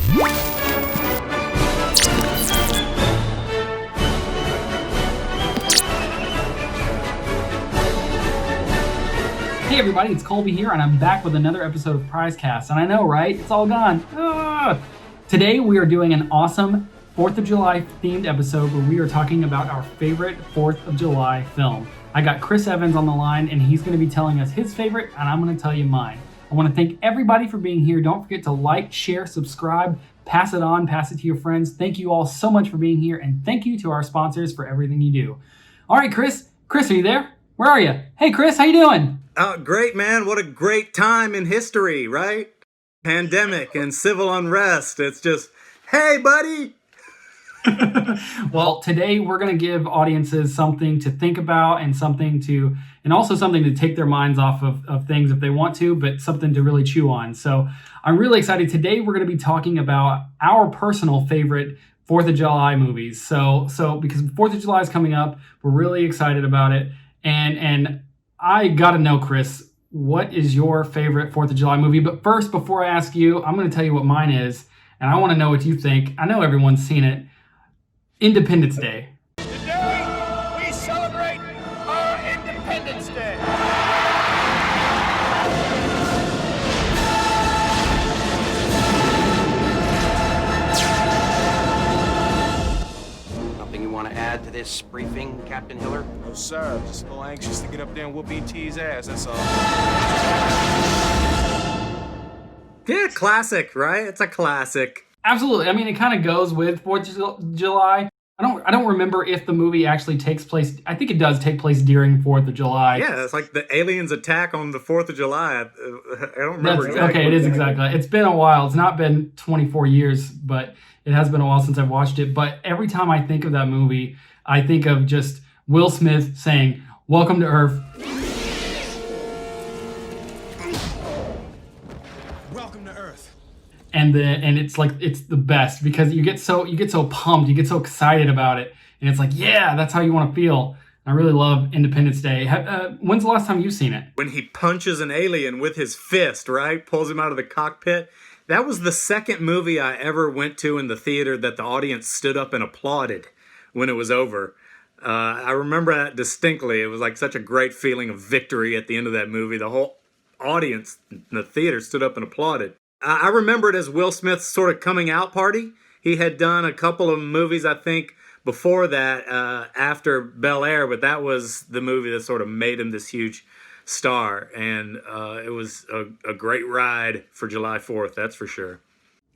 Hey everybody, it's Colby here, and I'm back with another episode of PrizeCast. And I know, right? It's all gone. Today we are doing an awesome 4th of July themed episode where we are talking about our favorite 4th of July film. I got Chris Evans on the line, and he's going to be telling us his favorite, and I'm going to tell you mine. I want to thank everybody for being here. Don't forget to like, share, subscribe, pass it on, pass it to your friends. Thank you all so much for being here, and thank you to our sponsors for everything you do. All right, Chris. Chris, are you there? Where are you? Hey, Chris, how you doing? Great, man. What a great time in history, right? Pandemic and civil unrest. It's just, hey, buddy. Well, today we're going to give audiences something to think about and also something to take their minds off of things if they want to, but something to really chew on. So I'm really excited. Today we're going to be talking about our personal favorite 4th of July movies. So because 4th of July is coming up, we're really excited about it. And I got to know, Chris, what is your favorite 4th of July movie? But first, before I ask you, I'm going to tell you what mine is, and I want to know what you think. I know everyone's seen it. Independence Day. Today, we celebrate our Independence Day. Nothing you want to add to this briefing, Captain Hiller? No, sir. I'm just a little anxious to get up there and whoop E.T.'s ass, that's all. Yeah, classic, right? It's a classic. Absolutely. I mean, it kind of goes with 4th of July. I don't remember if the movie actually takes place. I think it does take place during 4th of July. Yeah, it's like the aliens attack on the 4th of July. I don't remember exactly. Okay, it is exactly. It's been a while. It's not been 24 years, but it has been a while since I've watched it. But every time I think of that movie, I think of just Will Smith saying, "Welcome to Earth." Welcome to Earth. And it's like it's the best because you get so pumped, you get so excited about it, and it's like, yeah, that's how you want to feel. I really love Independence Day. When's the last time you've seen it? When he punches an alien with his fist, right? Pulls him out of the cockpit. That was the second movie I ever went to in the theater that the audience stood up and applauded when it was over. I remember that distinctly. It was like such a great feeling of victory at the end of that movie. The whole audience in the theater stood up and applauded. I remember it as Will Smith's sort of coming out party. He had done a couple of movies, I think, before that, after Bel Air, but that was the movie that sort of made him this huge star. And it was a great ride for July 4th, that's for sure.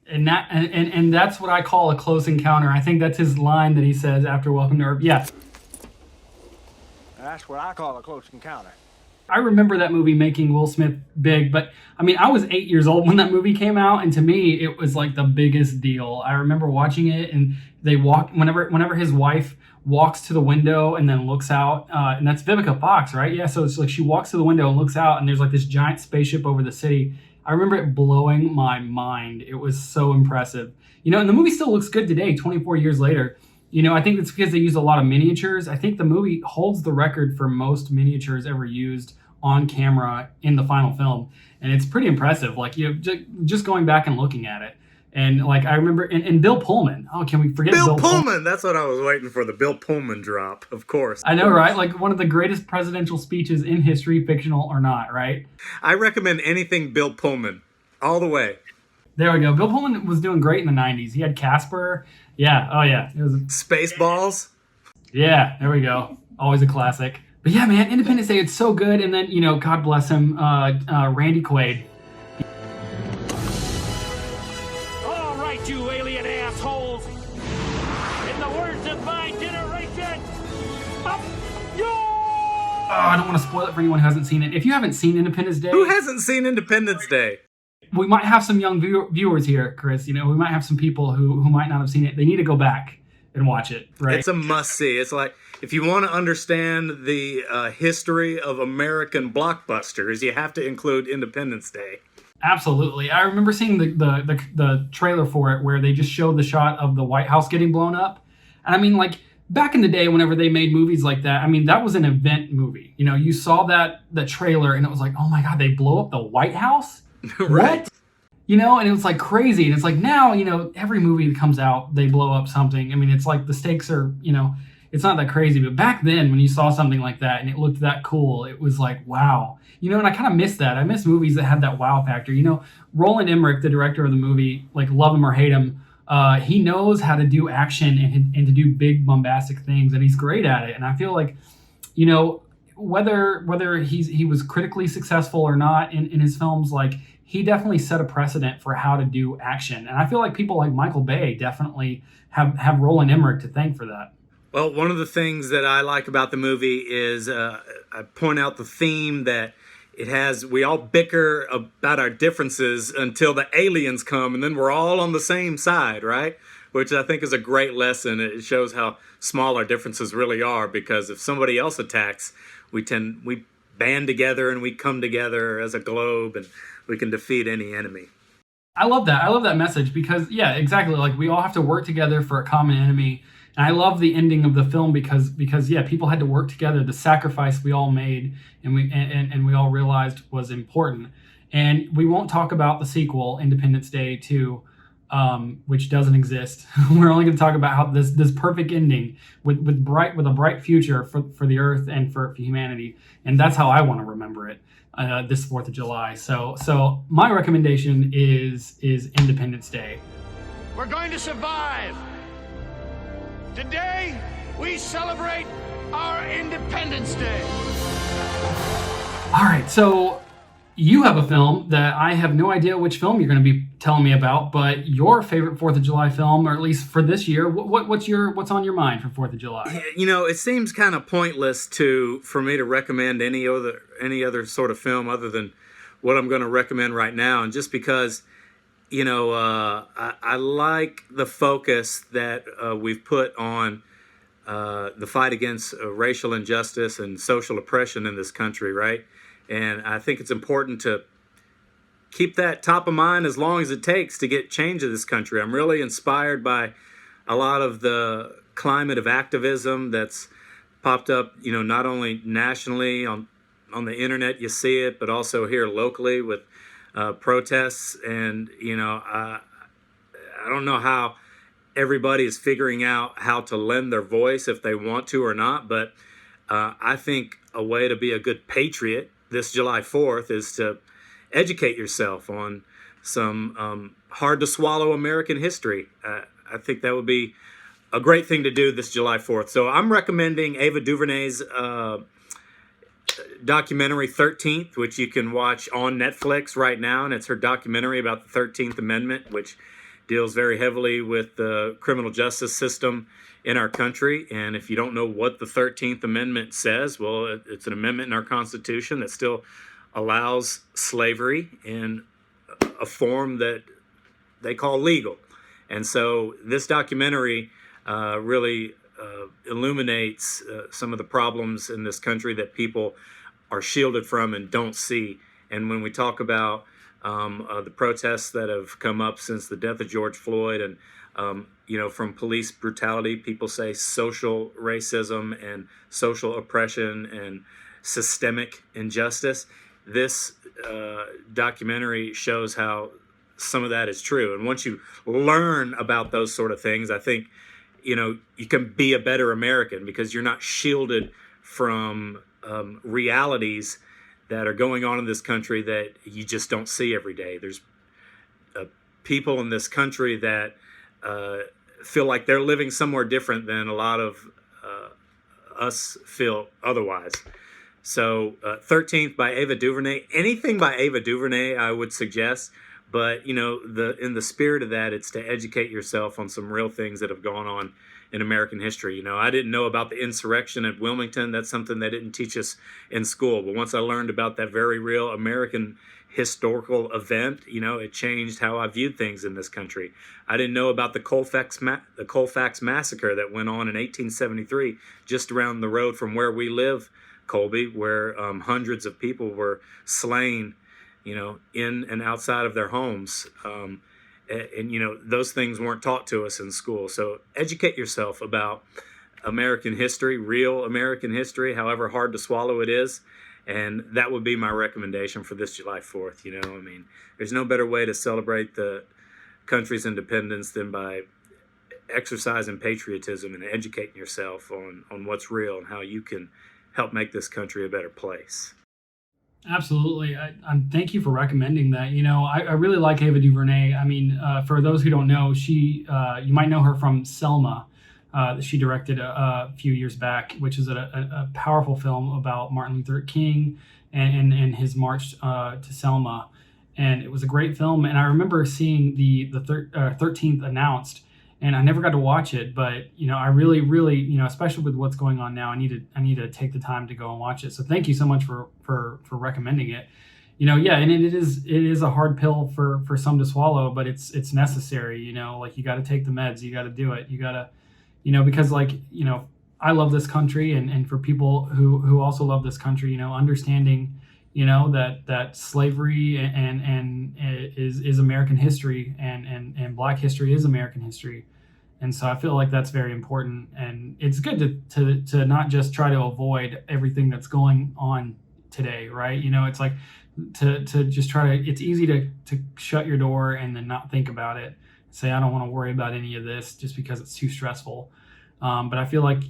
And that's what I call a close encounter. I think that's his line that he says after Welcome to Earth. Yeah. That's what I call a close encounter. I remember that movie making Will Smith big, but I mean, I was 8 years old when that movie came out, and to me, it was like the biggest deal. I remember watching it, and they whenever his wife walks to the window and then looks out, and that's Vivica Fox, right? Yeah, so it's like she walks to the window and looks out, and there's like this giant spaceship over the city. I remember it blowing my mind. It was so impressive. And the movie still looks good today, 24 years later. I think it's because they used a lot of miniatures. I think the movie holds the record for most miniatures ever used on camera in the final film. And it's pretty impressive. Like, just going back and looking at it. And like, I remember, and Bill Pullman. Oh, can we forget Bill Pullman? That's what I was waiting for, the Bill Pullman drop, of course. I know, right? Like one of the greatest presidential speeches in history, fictional or not, right? I recommend anything Bill Pullman, all the way. There we go. Bill Pullman was doing great in the 90s. He had Casper. Yeah. Oh, yeah. It was Spaceballs. Yeah. There we go. Always a classic. But yeah, man, Independence Day, it's so good. And then, God bless him, Randy Quaid. All right, you alien assholes. In the words of my generation, up yours! Oh, I don't want to spoil it for anyone who hasn't seen it. If you haven't seen Independence Day... Who hasn't seen Independence Day? We might have some young viewers here, Chris. We might have some people who might not have seen it. They need to go back and watch it, right? It's a must-see. It's like, if you want to understand the history of American blockbusters, you have to include Independence Day. Absolutely. I remember seeing the trailer for it where they just showed the shot of the White House getting blown up. And I mean, like, back in the day, whenever they made movies like that, I mean, that was an event movie. You saw the trailer and it was like, oh my God, they blow up the White House? Right. What? And it was like crazy. And it's like now, every movie that comes out, they blow up something. I mean, it's like the stakes are, it's not that crazy. But back then, when you saw something like that and it looked that cool, it was like, wow. And I kind of miss that. I miss movies that had that wow factor. Roland Emmerich, the director of the movie, like love him or hate him, he knows how to do action and to do big bombastic things, and he's great at it. And I feel like, whether he was critically successful or not in his films, like he definitely set a precedent for how to do action. And I feel like people like Michael Bay definitely have Roland Emmerich to thank for that. Well, one of the things that I like about the movie is I point out the theme that it has. We all bicker about our differences until the aliens come, and then we're all on the same side, right? Which I think is a great lesson. It shows how small our differences really are, because if somebody else attacks, we band together and we come together as a globe, and we can defeat any enemy. I love that. I love that message because, yeah, exactly. Like we all have to work together for a common enemy. And I love the ending of the film because yeah, people had to work together. The sacrifice we all made and we all realized was important. And we won't talk about the sequel, Independence Day 2, which doesn't exist. We're only going to talk about how this perfect ending with a bright future for the Earth and for humanity. And that's how I want to remember it this 4th of July. So my recommendation is Independence Day. We're going to survive. Today, we celebrate our Independence Day. All right, so you have a film that I have no idea which film you're going to be telling me about, but your favorite 4th of July film, or at least for this year, what's on your mind for 4th of July? It seems kind of pointless for me to recommend any other sort of film other than what I'm going to recommend right now, and just because I like the focus that we've put on the fight against racial injustice and social oppression in this country, right? And I think it's important to keep that top of mind as long as it takes to get change in this country. I'm really inspired by a lot of the climate of activism that's popped up, not only nationally on the internet, you see it, but also here locally with protests. And I don't know how everybody is figuring out how to lend their voice, if they want to or not, but I think a way to be a good patriot this July 4th is to educate yourself on some hard to swallow American history. I think that would be a great thing to do this July 4th. So I'm recommending Ava DuVernay's documentary 13th, which you can watch on Netflix right now, and it's her documentary about the 13th Amendment, which deals very heavily with the criminal justice system in our country. And if you don't know what the 13th Amendment says, well, it's an amendment in our Constitution that still allows slavery in a form that they call legal. And so this documentary really illuminates some of the problems in this country that people are shielded from and don't see. And when we talk about the protests that have come up since the death of George Floyd and, from police brutality, people say social racism and social oppression and systemic injustice. This documentary shows how some of that is true. And once you learn about those sort of things, I think, you can be a better American because you're not shielded from realities that are going on in this country that you just don't see every day. There's people in this country that feel like they're living somewhere different than a lot of us feel otherwise. So 13th by Ava DuVernay. Anything by Ava DuVernay I would suggest, but in the spirit of that, it's to educate yourself on some real things that have gone on in American history. I didn't know about the insurrection at Wilmington. That's something they didn't teach us in school. But once I learned about that very real American historical event, it changed how I viewed things in this country. I didn't know about the Colfax massacre that went on in 1873, just around the road from where we live, Colby, where hundreds of people were slain, in and outside of their homes. And those things weren't taught to us in school. So educate yourself about American history, real American history, however hard to swallow it is. And that would be my recommendation for this July 4th. You know, I mean, there's no better way to celebrate the country's independence than by exercising patriotism and educating yourself on what's real and how you can help make this country a better place. Absolutely. Thank you for recommending that. You know, I really like Ava DuVernay. I mean, for those who don't know, she you might know her from Selma. That she directed a few years back, which is a powerful film about Martin Luther King and his march to Selma. And it was a great film. And I remember seeing the 13th announced, and I never got to watch it. But, you know, I really, you know, especially with what's going on now, I need to take the time to go and watch it. So thank you so much for recommending it. You know, yeah, and it is a hard pill for some to swallow, but it's necessary. You know, like, you got to take the meds, you got to do it, you got to, you know, because, like, you know, I love this country, and for people who also love this country, you know, understanding, you know, that slavery and is American history, and Black history is American history. And so I feel like that's very important, and it's good to not just try to avoid everything that's going on today, right? You know, it's like to just try to, it's easy to shut your door and then not think about it. Say, I don't want to worry about any of this just because it's too stressful. But I feel like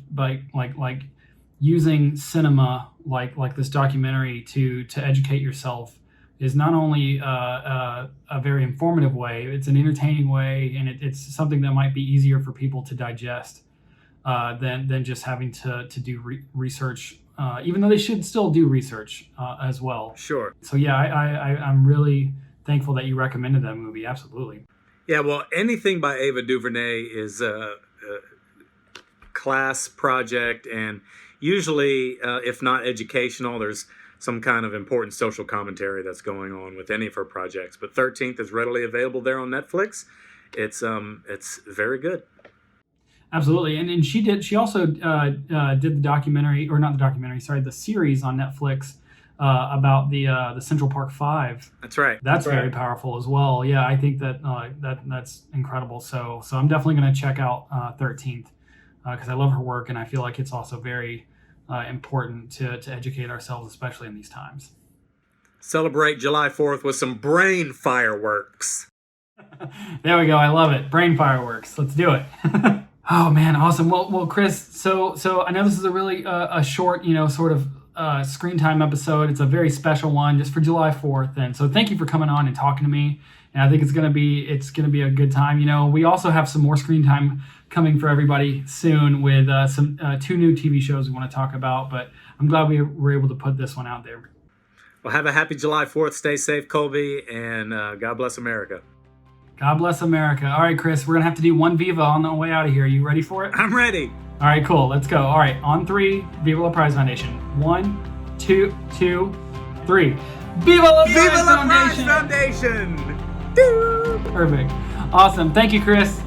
using cinema, like this documentary, to educate yourself is not only a very informative way, it's an entertaining way, and it's something that might be easier for people to digest than just having to do research, even though they should still do research as well. Sure. So yeah, I'm really thankful that you recommended that movie. Absolutely. Yeah, well, anything by Ava DuVernay is a class project, and usually, if not educational, there's some kind of important social commentary that's going on with any of her projects. But 13th is readily available there on Netflix. It's very good. Absolutely, and she also did the documentary, or not the documentary, sorry, the series on Netflix about the Central Park Five. That's right. That's very powerful as well. Yeah, I think that's incredible. So I'm definitely going to check out 13th because I love her work, and I feel like it's also very important to educate ourselves, especially in these times. Celebrate July 4th with some brain fireworks. There we go. I love it. Brain fireworks. Let's do it. Oh man, awesome. Well, Chris. So I know this is a really a short, you know, sort of screen time episode. It's a very special one just for July 4th, and so thank you for coming on and talking to me. And I think it's gonna be a good time. You know, we also have some more screen time coming for everybody soon with some 2 new TV shows we want to talk about. But I'm glad we were able to put this one out there. Well, have a happy July 4th. Stay safe, Colby, and God bless America. God bless America. All right, Chris, we're going to have to do one Viva on the way out of here. You ready for it? I'm ready. All right, cool. Let's go. All right, on 3, Viva La Prize Foundation. 1, 2, 3. Viva La Prize Viva La Prize Foundation! Perfect. Awesome. Thank you, Chris.